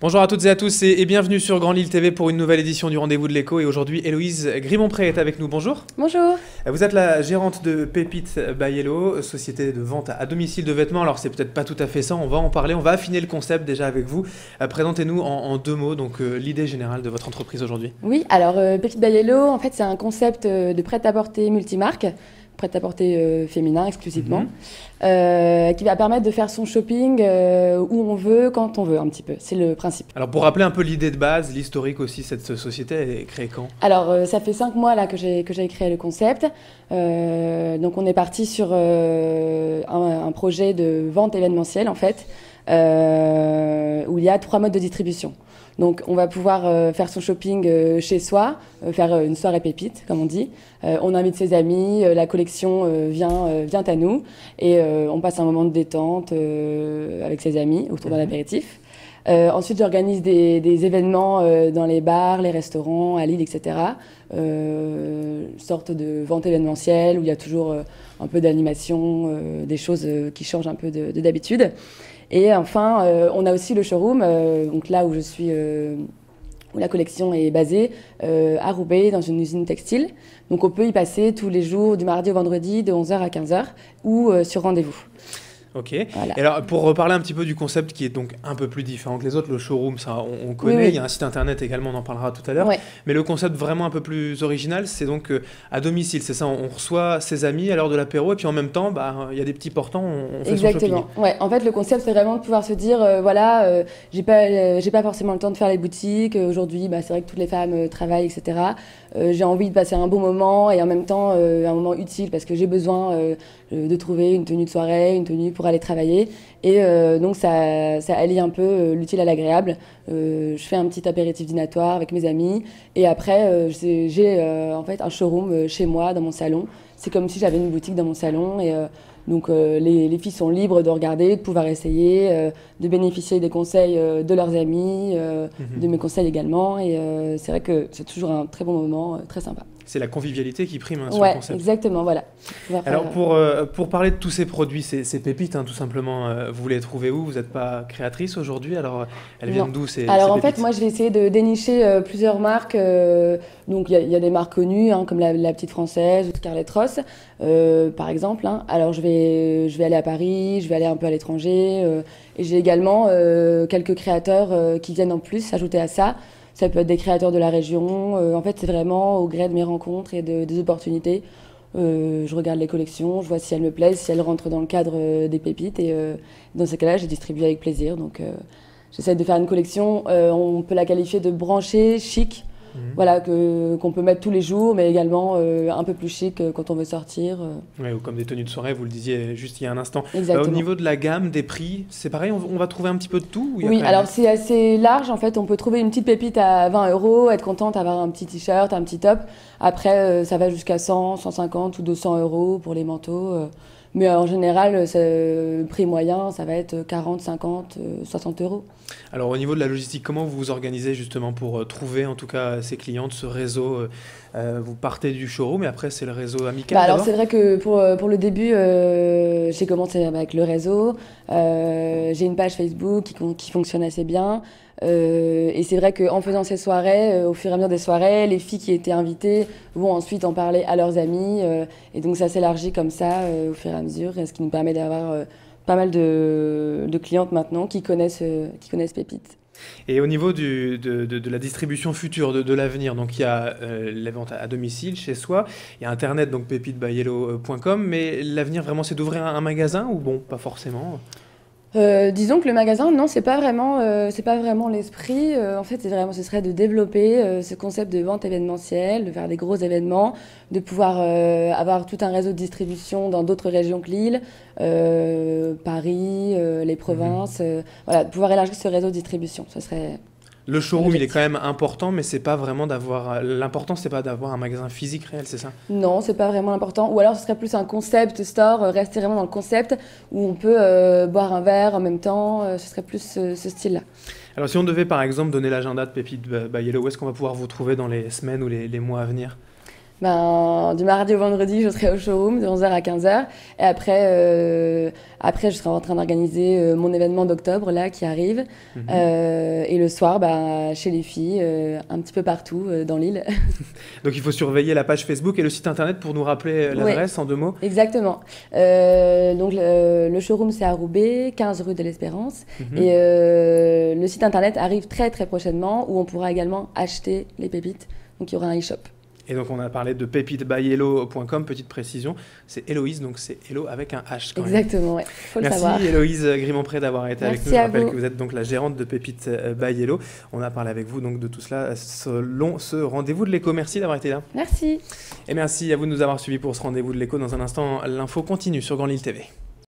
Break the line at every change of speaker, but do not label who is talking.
Bonjour à toutes et à tous et bienvenue sur Grand Lille TV pour une nouvelle édition du Rendez-vous de l'Écho. Et aujourd'hui, Héloïse Grimont-Pré est avec nous. Bonjour.
Bonjour.
Vous êtes la gérante de Pépite by Hello, société de vente à domicile de vêtements. Alors, c'est peut-être pas tout à fait ça, on va en parler, on va affiner le concept déjà avec vous. Présentez-nous en deux mots donc l'idée générale de votre entreprise aujourd'hui.
Oui, alors Pépite by Hello, en fait, c'est un concept de prêt-à-porter multimarque, prêt-à-porter féminin exclusivement, qui va permettre de faire son shopping où on veut, quand on veut, un petit peu. C'est le principe.
Alors, pour rappeler un peu l'idée de base, l'historique aussi, cette société, elle est créée quand ?
Alors, ça fait 5 mois là que j'ai créé le concept. Donc, on est parti sur un projet de vente événementielle, en fait, où il y a 3 modes de distribution. Donc, on va pouvoir faire son shopping chez soi, faire une soirée pépite, comme on dit. On invite ses amis, la collection vient à nous et on passe un moment de détente avec ses amis autour d'un apéritif. Ensuite, j'organise des événements dans les bars, les restaurants, à Lille, etc. Sorte de vente événementielle où il y a toujours un peu d'animation, des choses qui changent un peu de d'habitude. Et enfin, on a aussi le showroom, donc là où je suis, où la collection est basée, à Roubaix, dans une usine textile. Donc on peut y passer tous les jours, du mardi au vendredi, de 11h à 15h, ou sur rendez-vous.
Ok.
Voilà.
Et alors, pour reparler un petit peu du concept qui est donc un peu plus différent que les autres, le showroom, ça on connaît, oui. Il y a un site internet également, on en parlera tout à l'heure.
Ouais.
Mais le concept vraiment un peu plus original, c'est donc à domicile, c'est ça, on reçoit ses amis à l'heure de l'apéro et puis en même temps, il y a des petits portants, on fait
Exactement.
son shopping.
Ouais. En fait, le concept, c'est vraiment de pouvoir se dire, voilà, j'ai pas forcément le temps de faire les boutiques. Aujourd'hui, c'est vrai que toutes les femmes travaillent, etc. J'ai envie de passer un bon moment et en même temps un moment utile parce que j'ai besoin de trouver une tenue de soirée, une tenue pour aller travailler. Et donc ça allie un peu l'utile à l'agréable. Je fais un petit apéritif dînatoire avec mes amis et après j'ai en fait un showroom chez moi dans mon salon. C'est comme si j'avais une boutique dans mon salon et donc les filles sont libres de regarder, de pouvoir essayer, de bénéficier des conseils de leurs amis, de mes conseils également. Et c'est vrai que c'est toujours un très bon moment, très sympa.
C'est la convivialité qui prime sur le concept.
Exactement, voilà.
Alors pour parler de tous ces produits, ces pépites, tout simplement, vous les trouvez où? Vous n'êtes pas créatrice aujourd'hui, alors elles viennent d'où ces
Alors en
pépites?
fait, moi je vais essayer de dénicher plusieurs marques. Donc il y a des marques connues, comme la Petite Française ou Scarlett Ross, par exemple. Alors je vais aller à Paris, je vais aller un peu à l'étranger. Et j'ai également quelques créateurs qui viennent en plus s'ajouter à ça. Ça peut être des créateurs de la région. En fait, c'est vraiment au gré de mes rencontres et des opportunités. Je regarde les collections, je vois si elles me plaisent, si elles rentrent dans le cadre des pépites. Et dans ces cas-là, je les distribue avec plaisir. Donc, j'essaie de faire une collection. On peut la qualifier de branchée, chic. Voilà, qu'on peut mettre tous les jours, mais également un peu plus chic quand on veut sortir.
Ouais, ou comme des tenues de soirée, vous le disiez juste il y a un instant.
Exactement.
Au niveau de la gamme, des prix, c'est pareil, on va trouver un petit peu de tout?
Oui, alors c'est assez large en fait. On peut trouver une petite pépite à 20 €, être contente d'avoir un petit t-shirt, un petit top. Après, ça va jusqu'à 100, 150 ou 200 € pour les manteaux. Mais en général, le prix moyen, ça va être 40, 50, 60 €.
Alors au niveau de la logistique, comment vous vous organisez justement pour trouver en tout cas ces clientes, ce réseau? Vous partez du showroom et après c'est le réseau amical?
Alors c'est vrai que pour le début, j'ai commencé avec le réseau. J'ai une page Facebook qui fonctionne assez bien. Et c'est vrai qu'en faisant ces soirées, au fur et à mesure des soirées, les filles qui étaient invitées vont ensuite en parler à leurs amis. Et donc ça s'élargit comme ça au fur et à mesure, ce qui nous permet d'avoir pas mal de clientes maintenant qui connaissent Pépite.
Et au niveau de la distribution future, de l'avenir, donc il y a les ventes à domicile, chez soi, il y a Internet, donc pépitebyhello.com, mais l'avenir vraiment c'est d'ouvrir un magasin ou bon, pas forcément?
Disons que le magasin, non, c'est pas vraiment l'esprit. En fait, ce serait de développer ce concept de vente événementielle, de faire des gros événements, de pouvoir avoir tout un réseau de distribution dans d'autres régions que Lille, Paris, les provinces, voilà, de pouvoir élargir ce réseau de distribution. Ça serait
Le showroom, il est quand même important, mais c'est pas vraiment d'avoir. L'important, c'est pas d'avoir un magasin physique réel, c'est ça?
Non, c'est pas vraiment important. Ou alors, ce serait plus un concept store, rester vraiment dans le concept, où on peut boire un verre en même temps. Ce serait plus ce style-là.
Alors, si on devait, par exemple, donner l'agenda de Pépite by Hello, où est-ce qu'on va pouvoir vous trouver dans les semaines ou les mois à venir?
Du mardi au vendredi, je serai au showroom de 11h à 15h. Et après, je serai en train d'organiser mon événement d'octobre là qui arrive. Et le soir, chez les filles, un petit peu partout dans l'île.
Donc il faut surveiller la page Facebook et le site internet pour nous rappeler l'adresse en 2 mots.
Exactement. Donc le showroom c'est à Roubaix, 15 rue de l'Espérance. Et le site internet arrive très très prochainement où on pourra également acheter les pépites. Donc il y aura un e-shop.
Et donc on a parlé de pépitesbyhello.com, petite précision, c'est Héloïse, donc c'est Hello avec un H quand même.
Exactement, ouais. Faut le savoir.
Merci Héloïse Grimont-Pré d'avoir été avec nous. Je rappelle que vous êtes donc la gérante de Pépites by Hello. On a parlé avec vous donc de tout cela selon ce rendez-vous de l'écho. Merci d'avoir été là.
Merci.
Et merci à vous de nous avoir suivis pour ce rendez-vous de l'écho. Dans un instant, l'info continue sur Grand Lille TV.